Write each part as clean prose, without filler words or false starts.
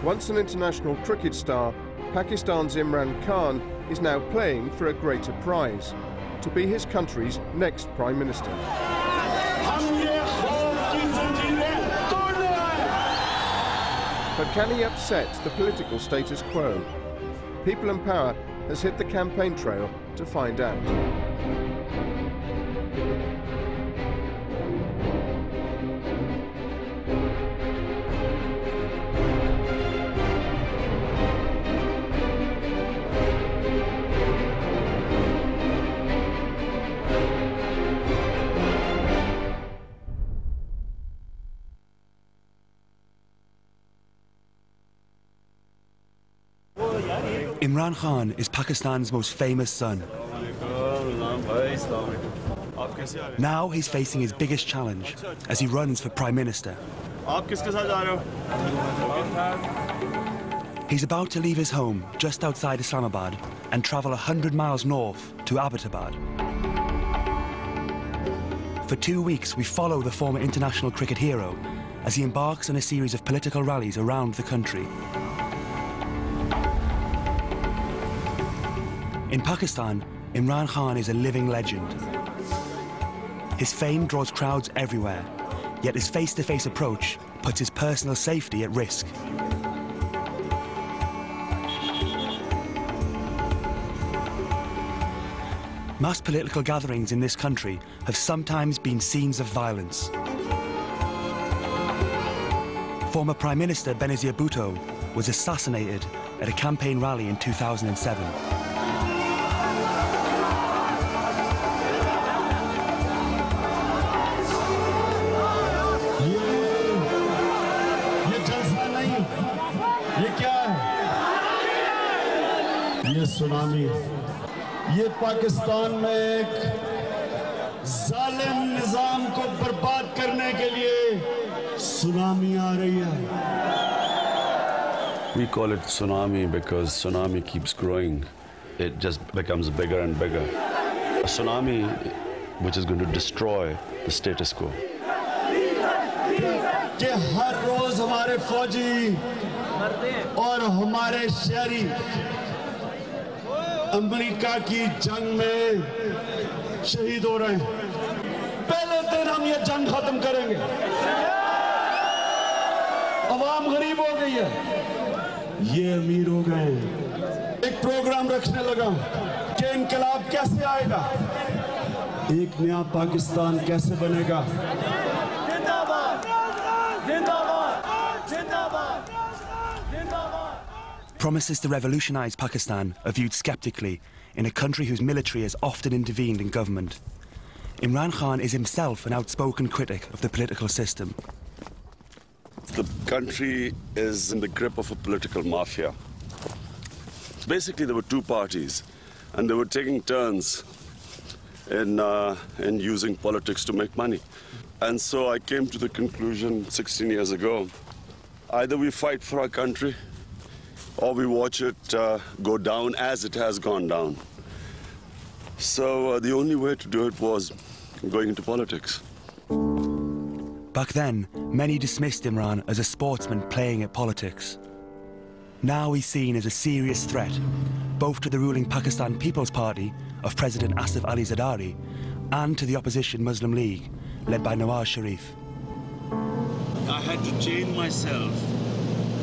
Once an international cricket star, Pakistan's Imran Khan is now playing for a greater prize, to be his country's next Prime Minister. But can he upset the political status quo? People in Power has hit the campaign trail to find out. Imran Khan is Pakistan's most famous son. Now he's facing his biggest challenge as he runs for Prime Minister. He's about to leave his home just outside Islamabad and travel 100 miles north to Abbottabad. For 2 weeks, we follow the former international cricket hero as he embarks on a series of political rallies around the country. In Pakistan, Imran Khan is a living legend. His fame draws crowds everywhere, yet his face-to-face approach puts his personal safety at risk. Mass political gatherings in this country have sometimes been scenes of violence. Former Prime Minister Benazir Bhutto was assassinated at a campaign rally in 2007. ये tsunami, ये पाकिस्तान में एक जालिम निजाम को बर्बाद करने के लिए सुनामी आ रही है. We call it tsunami because tsunami keeps growing. It just becomes bigger and bigger. A tsunami which is going to destroy the status quo. कि हर रोज हमारे फौजी और हमारे शहरी अमेरिका की जंग में शहीद हो रहे हैं. पहले दिन हम ये जंग खत्म करेंगे. अवाम गरीब हो गई है, ये अमीर हो गए हैं. एक प्रोग्राम रखने लगा कि इनकलाब कैसे आएगा, एक नया पाकिस्तान कैसे बनेगा. Promises to revolutionize Pakistan are viewed skeptically in a country whose military has often intervened in government. Imran Khan is himself an outspoken critic of the political system. The country is in the grip of a political mafia. Basically, there were two parties, and they were taking turns in using politics to make money. And so I came to the conclusion 16 years ago, either we fight for our country, or we watch it go down as it has gone down. So the only way to do it was going into politics. Back then, many dismissed Imran as a sportsman playing at politics. Now he's seen as a serious threat, both to the ruling Pakistan People's Party of President Asif Ali Zardari and to the opposition Muslim League, led by Nawaz Sharif. I had to change myself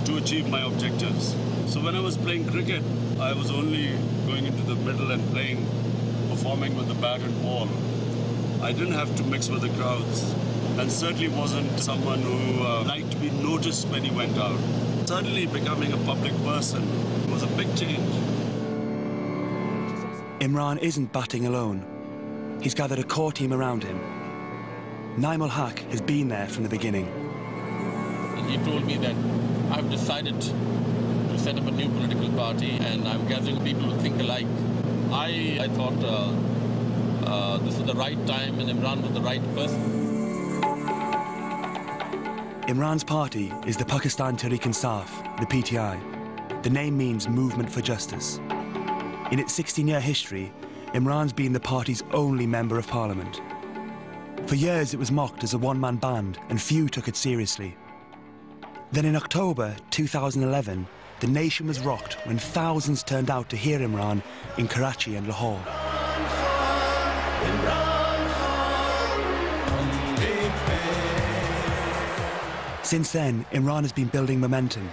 to achieve my objectives. So when I was playing cricket, I was only going into the middle and playing, performing with the bat and ball. I didn't have to mix with the crowds, and certainly wasn't someone who liked to be noticed when he went out. Suddenly becoming a public person was a big change. Imran isn't batting alone. He's gathered a core team around him. Naimul Haq has been there from the beginning. And he told me that I've decided to set up a new political party and I'm gathering people who think alike. I thought this was the right time and Imran was the right person. Imran's party is the Pakistan Tehreek-e-Insaaf, the PTI. The name means Movement for Justice. In its 16-year history, Imran's been the party's only member of parliament. For years it was mocked as a one-man band and few took it seriously. Then in October 2011, the nation was rocked when thousands turned out to hear Imran in Karachi and Lahore. Since then, Imran has been building momentum.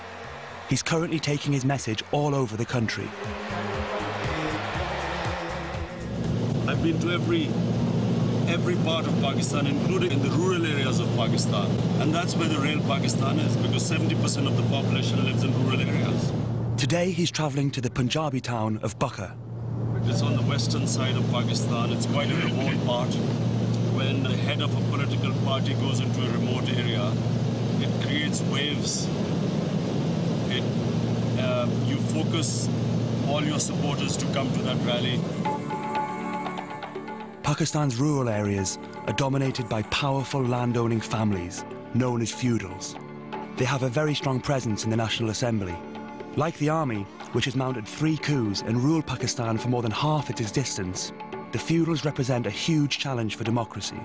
He's currently taking his message all over the country. I've been to every part of Pakistan, including in the rural areas of Pakistan. And that's where the real Pakistan is, because 70% of the population lives in rural areas. Today, he's travelling to the Punjabi town of Bucca. It's on the western side of Pakistan. It's quite a remote part. When the head of a political party goes into a remote area, it creates waves. You focus all your supporters to come to that rally. Pakistan's rural areas are dominated by powerful landowning families known as feudals. They have a very strong presence in the National Assembly. Like the army, which has mounted 3 coups and ruled Pakistan for more than half its existence, the feudals represent a huge challenge for democracy.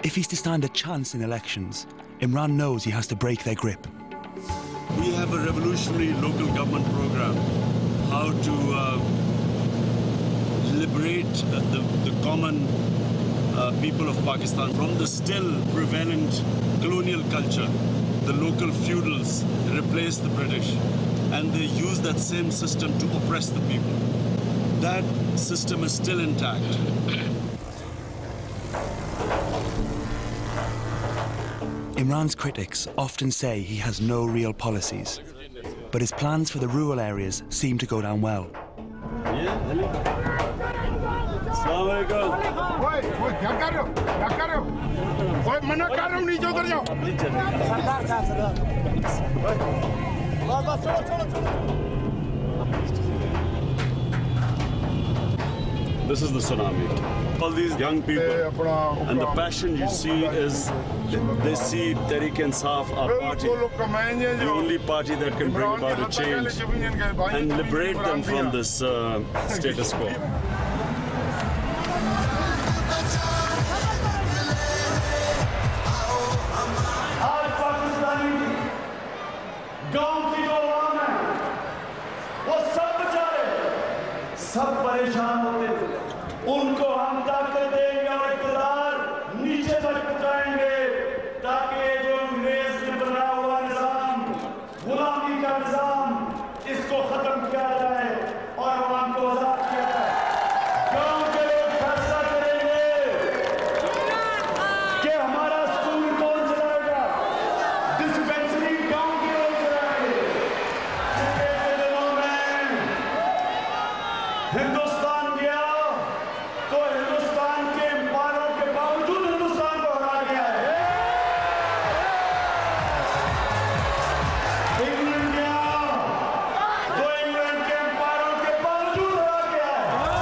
If he's to stand a chance in elections, Imran knows he has to break their grip. We have a revolutionary local government program, how to liberate the common people of Pakistan from the still prevalent colonial culture. The local feudals replace the British, and they use that same system to oppress the people. That system is still intact. Imran's critics often say he has no real policies, but his plans for the rural areas seem to go down well. This is the tsunami. All these young people, and the passion you see is, they see Tehreek-e-Insaaf, our party, the only party that can bring about a change and liberate them from this status quo. सब परेशान होते थे, उनको हम ताकत देंगे और इक़्तिदार नीचे तक पहुंचाएंगे, ताकि जो अंग्रेज ने बनाया हुआ निज़ाम, गुलामी का निज़ाम, इसको खत्म किया जाए और आवाम को आज़ाद किया जाए। गांव के लोग फैसला करेंगे कि हमारा स्कूल कौन चलाएगा, डिस्पेंसरी गांव के लोग चलाएंगे। पिछले दिनों में हिंदुस्तान गया तो हिंदुस्तान के एम्पायरों के बावजूद हिंदुस्तान को हरा गया है। इंग्लैंड गया तो इंग्लैंड के एम्पायरों के बावजूद हरा गया है।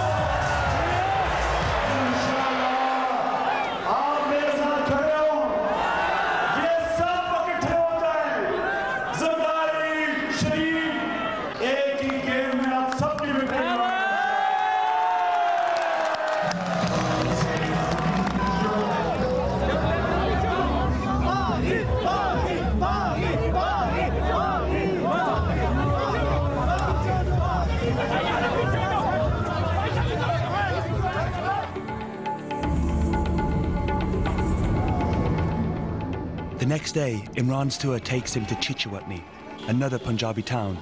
इंशाअल्लाह आप मेरे साथ खड़े हो, ये सब इकट्ठे हो जाए, ज़रदारी शरीफ एक ही गेम में आप सब की wicket. The next day, Imran's tour takes him to Chichawatni, another Punjabi town.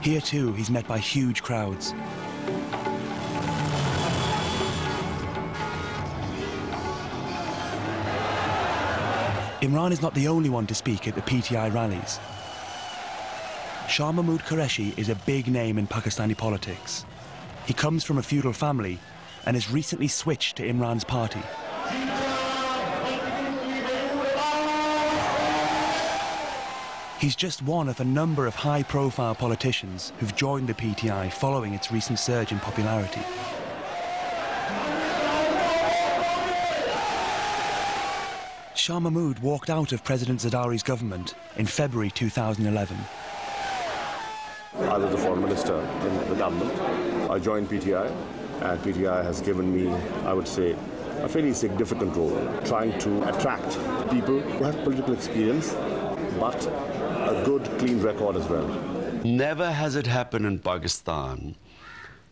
Here too, he's met by huge crowds. Imran is not the only one to speak at the PTI rallies. Shah Mahmood Qureshi is a big name in Pakistani politics. He comes from a feudal family and has recently switched to Imran's party. He's just one of a number of high-profile politicians who've joined the PTI following its recent surge in popularity. Shah Mahmood walked out of President Zardari's government in February 2011. I was the foreign minister in the government. I joined PTI, and PTI has given me, I would say, a fairly significant role, trying to attract people who have political experience, but a good, clean record as well. Never has it happened in Pakistan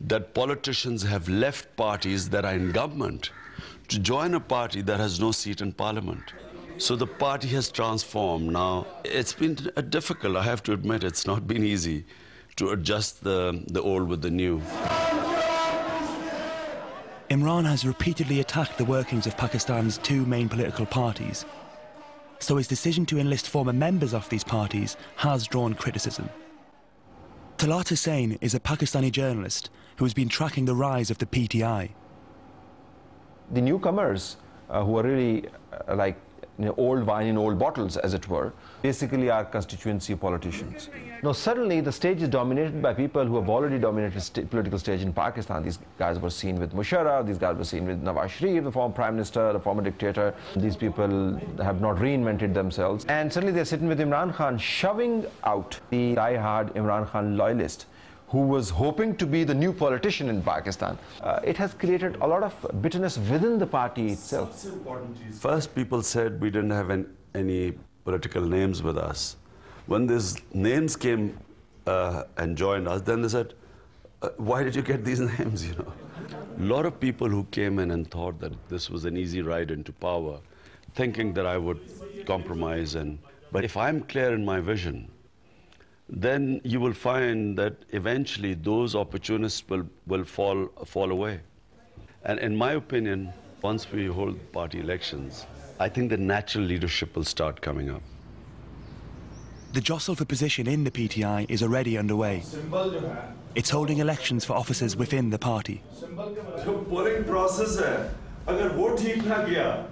that politicians have left parties that are in government to join a party that has no seat in parliament. So the party has transformed now. It's been difficult, I have to admit, it's not been easy to adjust the old with the new. Imran has repeatedly attacked the workings of Pakistan's two main political parties, so his decision to enlist former members of these parties has drawn criticism. Talat Hussain is a Pakistani journalist who has been tracking the rise of the PTI. The newcomers, who are really like old wine in old bottles, as it were, basically are constituency politicians. Now, suddenly the stage is dominated by people who have already dominated the political stage in Pakistan. These guys were seen with Musharraf, these guys were seen with Nawaz Sharif, the former prime minister, the former dictator. These people have not reinvented themselves. And suddenly they're sitting with Imran Khan, shoving out the die-hard Imran Khan loyalist, who was hoping to be the new politician in Pakistan. It has created a lot of bitterness within the party itself. First, people said we didn't have any political names with us. When these names came and joined us, then they said, why did you get these names, you know? A lot of people who came in and thought that this was an easy ride into power, thinking that I would compromise. But if I'm clear in my vision, then you will find that eventually those opportunists will fall away. And in my opinion, once we hold party elections, I think the natural leadership will start coming up. The jostle for position in the PTI is already underway. It's holding elections for officers within the party. जो polling process है, अगर वो ठीक ना किया,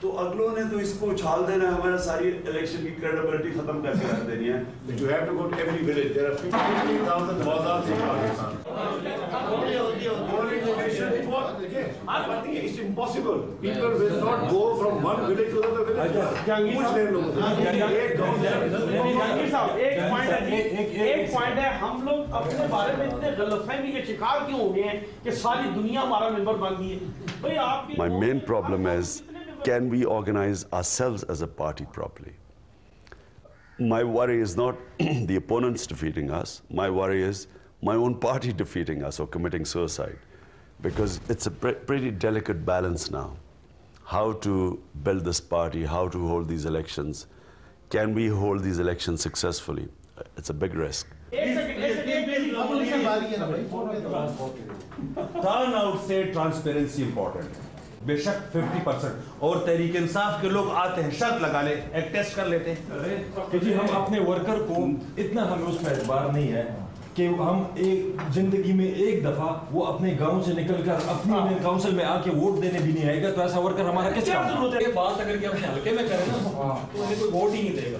तो अगलों ने तो इसको उछाल देना है, हमारा सारी इलेक्शन की क्रेडिबिलिटी खत्म करके रख देनी है. You have to go to every village. There are 50,000 bazaars in Pakistan. Polling location, it's impossible. People will not go from one village to another village. एक पॉइंट है, हम लोग अपने बारे में इतने गलतफहमी के शिकार क्यों हो गए हैं कि सारी दुनिया हमारा मेंबर बन गई है. भाई आप My main problem is, can we organize ourselves as a party properly? My worry is not the opponents defeating us. My worry is my own party defeating us or committing suicide. Because it's a pretty delicate balance now. How to build this party, how to hold these elections. Can we hold these elections successfully? It's a big risk. Turnout से transparency important. बेशक 50% और तहरीक-ए-इंसाफ के लोग आते हैं, शर्त लगा ले, एक टेस्ट कर लेते हैं कि जी हम अपने वर्कर को इतना हमें उसमें एतबार नहीं है कि हम एक जिंदगी में एक दफा वो अपने गांव से निकलकर अपनी काउंसिल में आके वोट देने भी नहीं आएगा, तो ऐसा वर्कर हमारा किस काम जरूरत है? बात अगर कि अपने हल्के में करें ना, तो उन्हें कोई वोट ही नहीं देगा.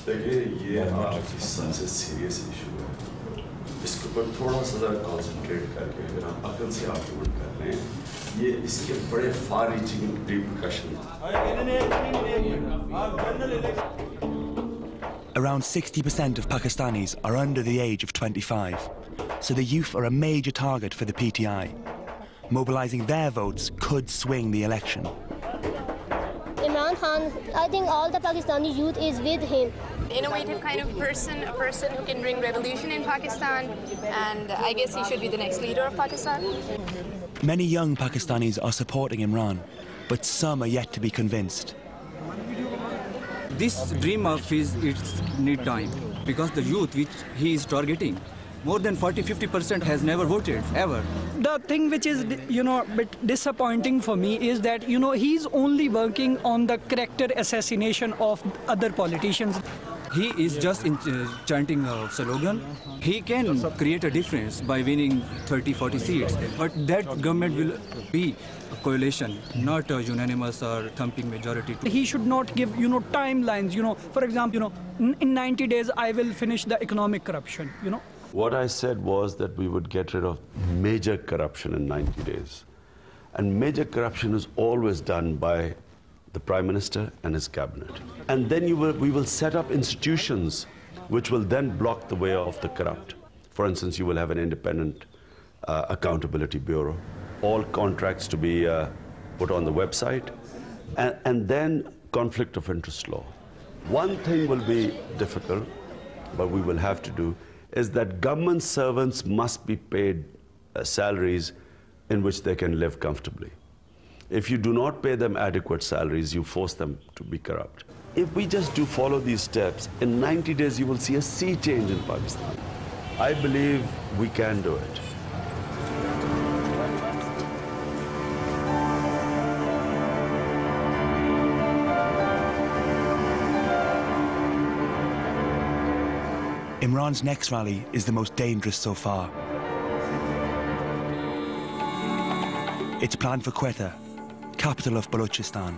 देखिए, ये हमारा सबसे सीरियस इशू है. इसके ऊपर थोड़ा सा कंसंट्रेट करके अगर हम अकल से आर्गुमेंट कर रहे हैं, ये इसके बड़े far reaching repercussion. Around 60% of Pakistanis are under the age of 25, so the youth are a major target for the PTI. Mobilising their votes could swing the election. Imran Khan, I think all the Pakistani youth is with him. Innovative kind of person, a person who can bring revolution in Pakistan, and I guess he should be the next leader of Pakistan. Many young Pakistanis are supporting Imran, but some are yet to be convinced. This dream of his, it's need time, because the youth which he is targeting, more than 40-50% has never voted, ever. The thing which is, a bit disappointing for me is that, he's only working on the character assassination of other politicians. He is just chanting a slogan. He can create a difference by winning 30-40 seats, but that government will be a coalition, not a unanimous or thumping majority. He should not give, timelines, for example, in 90 days I will finish the economic corruption, What I said was that we would get rid of major corruption in 90 days. And major corruption is always done by the Prime Minister and his cabinet. And then we will set up institutions which will then block the way of the corrupt. For instance, you will have an independent accountability bureau. All contracts to be put on the website. and then conflict of interest law. One thing will be difficult, but we will have to do, is that government servants must be paid salaries in which they can live comfortably. If you do not pay them adequate salaries, you force them to be corrupt. If we just do follow these steps, in 90 days you will see a sea change in Pakistan. I believe we can do it. Imran's next rally is the most dangerous so far. It's planned for Quetta, capital of Balochistan.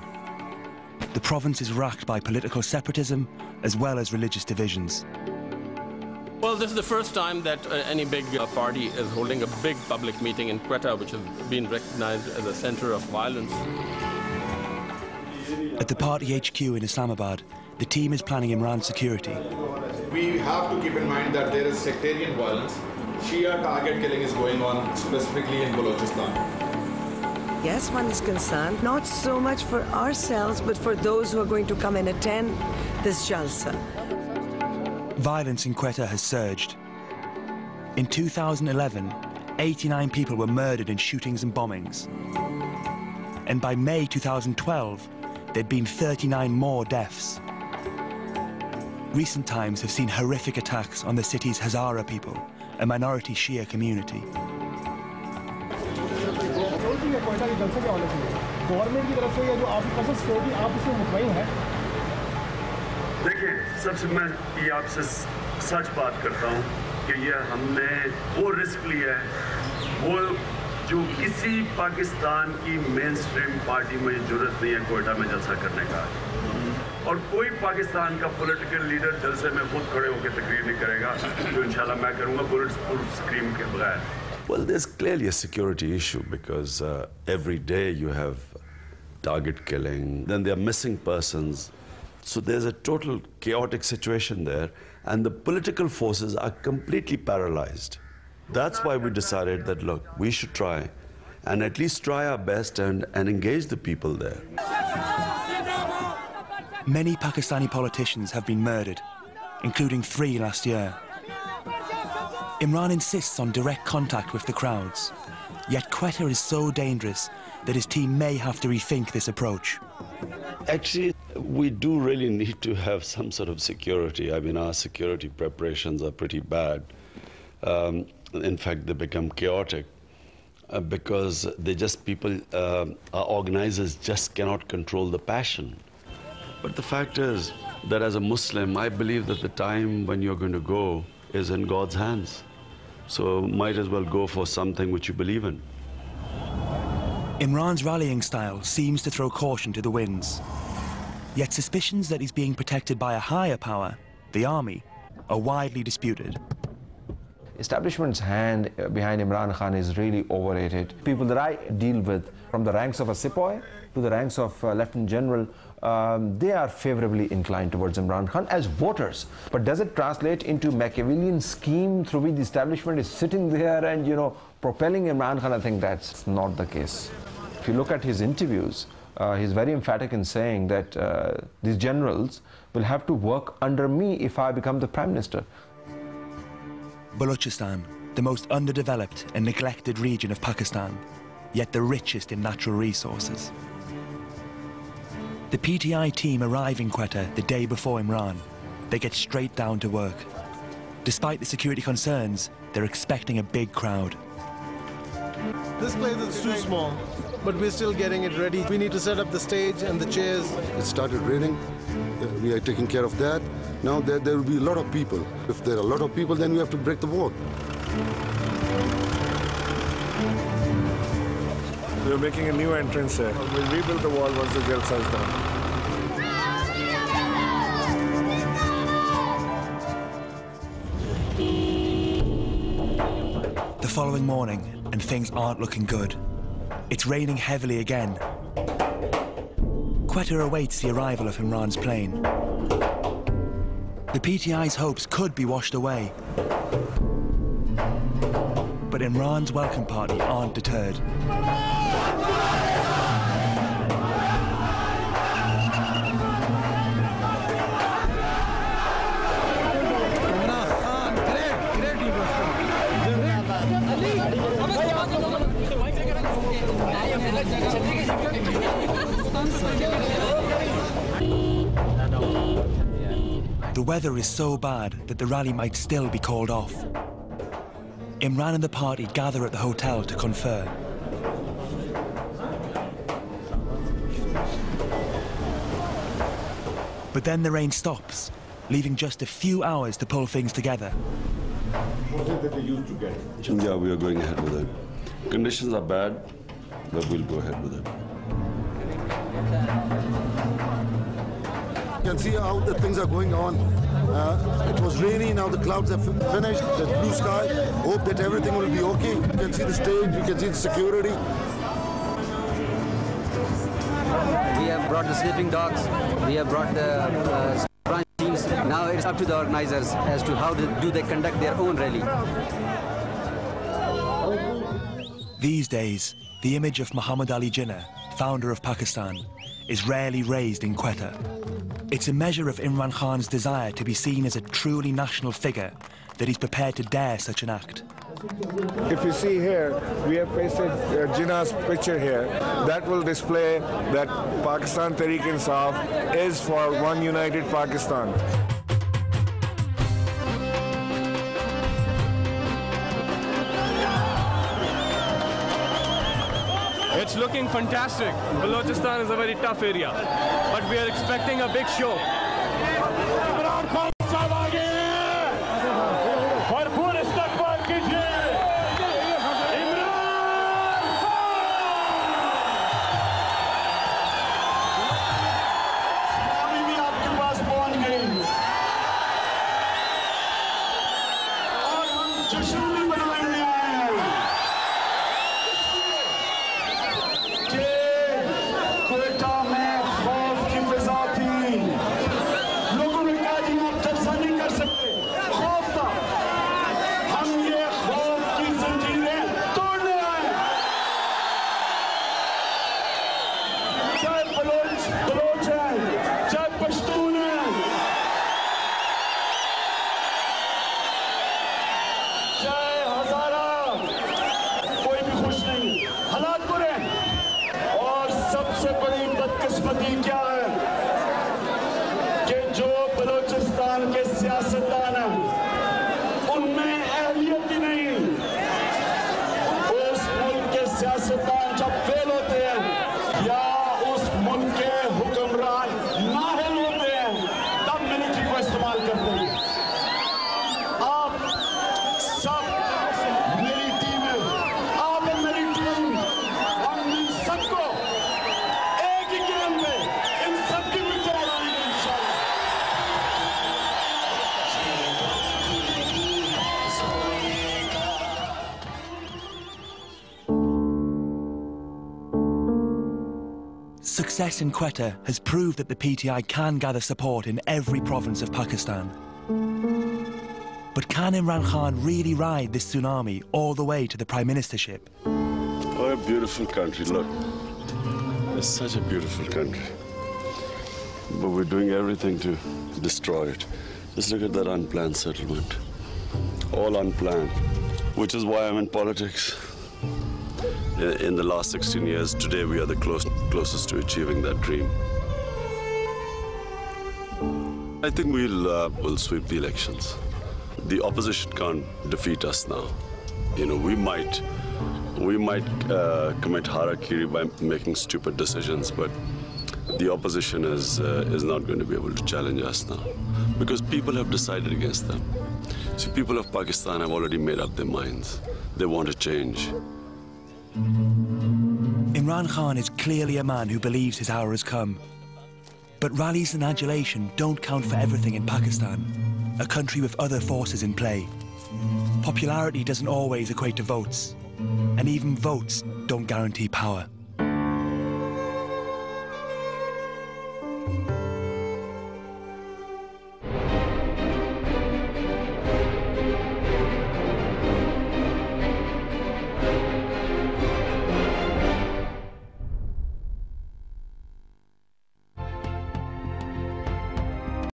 The province is racked by political separatism as well as religious divisions. Well, this is the first time that any big party is holding a big public meeting in Quetta, which has been recognized as a center of violence. At the party HQ in Islamabad, the team is planning Imran's security. We have to keep in mind that there is sectarian violence. Shia target killing is going on specifically in Balochistan. Yes, one is concerned, not so much for ourselves, but for those who are going to come and attend this Jalsa. Violence in Quetta has surged. In 2011, 89 people were murdered in shootings and bombings. And by May 2012, there'd been 39 more deaths. Recent times have seen horrific attacks on the city's Hazara people, a minority Shia community. देखिए, सबसे मैं ये आपसे सच बात करता हूँ कि ये हमने वो रिस्क लिया है, वो जो किसी पाकिस्तान की मेन स्ट्रीम पार्टी में जरूरत नहीं है क्वेटा में जलसा करने का, और कोई पाकिस्तान का पॉलिटिकल लीडर जलसे में खुद खड़े होकर तकरीर नहीं करेगा, तो इंशाल्लाह मैं करूँगा फुल स्क्रीन के बगैर. Well, there's clearly a security issue because every day you have target killing, then there are missing persons. So there's a total chaotic situation there, and the political forces are completely paralyzed. That's why we decided that, look, we should try, and at least try our best and engage the people there. Many Pakistani politicians have been murdered, including 3 last year. Imran insists on direct contact with the crowds, yet Quetta is so dangerous that his team may have to rethink this approach. Actually, we do really need to have some sort of security. I mean, our security preparations are pretty bad. In fact, they become chaotic because our organizers just cannot control the passion. But the fact is that as a Muslim, I believe that the time when you're going to go is in God's hands. So might as well go for something which you believe in. Imran's rallying style seems to throw caution to the winds. Yet suspicions that he's being protected by a higher power, the army, are widely disputed. Establishment's hand behind Imran Khan is really overrated. People that I deal with, from the ranks of a sepoy to the ranks of Lieutenant General, they are favorably inclined towards Imran Khan as voters. But does it translate into Machiavellian scheme through which the establishment is sitting there and, propelling Imran Khan? I think that's not the case. If you look at his interviews, he's very emphatic in saying that these generals will have to work under me if I become the Prime Minister. Balochistan, the most underdeveloped and neglected region of Pakistan, yet the richest in natural resources. The PTI team arrive in Quetta the day before Imran. They get straight down to work. Despite the security concerns, they're expecting a big crowd. This place is too small, but we're still getting it ready. We need to set up the stage and the chairs. It started raining. We are taking care of that. Now there will be a lot of people. If there are a lot of people, then we have to break the wall. We're making a new entrance here. We'll rebuild the wall once the Jalsa is done. The following morning, and things aren't looking good. It's raining heavily again. Quetta awaits the arrival of Imran's plane. The PTI's hopes could be washed away. But Imran's welcome party aren't deterred. The weather is so bad that the rally might still be called off. Imran and the party gather at the hotel to confer. But then the rain stops, leaving just a few hours to pull things together. What is it that they used to get? Yeah, we are going ahead with it. Conditions are bad, but we'll go ahead with it. You can see how the things are going on. It was rainy, now the clouds have finished, there's blue sky. Hope that everything will be okay. You can see the stage, you can see the security. We have brought the sleeping dogs, we have brought the branch teams. Now it's up to the organizers as to how do they conduct their own rally. These days, the image of Muhammad Ali Jinnah, founder of Pakistan, is rarely raised in Quetta. It's a measure of Imran Khan's desire to be seen as a truly national figure that he's prepared to dare such an act. If you see here, we have pasted Jinnah's picture here. That will display that Pakistan Tehreek-e-Insaaf is for one united Pakistan. It's looking fantastic. Balochistan is a very tough area, but we are expecting a big show. Success in Quetta has proved that the PTI can gather support in every province of Pakistan. But can Imran Khan really ride this tsunami all the way to the Prime Ministership? What a beautiful country, look. It's such a beautiful country. But we're doing everything to destroy it. Just look at that unplanned settlement. All unplanned. Which is why I'm in politics. In the last 16 years, today we are the closest to achieving that dream. I think we'll sweep the elections. The opposition can't defeat us now. You know, we might commit harakiri by making stupid decisions, but the opposition is not going to be able to challenge us now, because people have decided against them. See, people of Pakistan have already made up their minds. They want to change. Imran Khan is clearly a man who believes his hour has come. But rallies and adulation don't count for everything in Pakistan, a country with other forces in play. Popularity doesn't always equate to votes, and even votes don't guarantee power.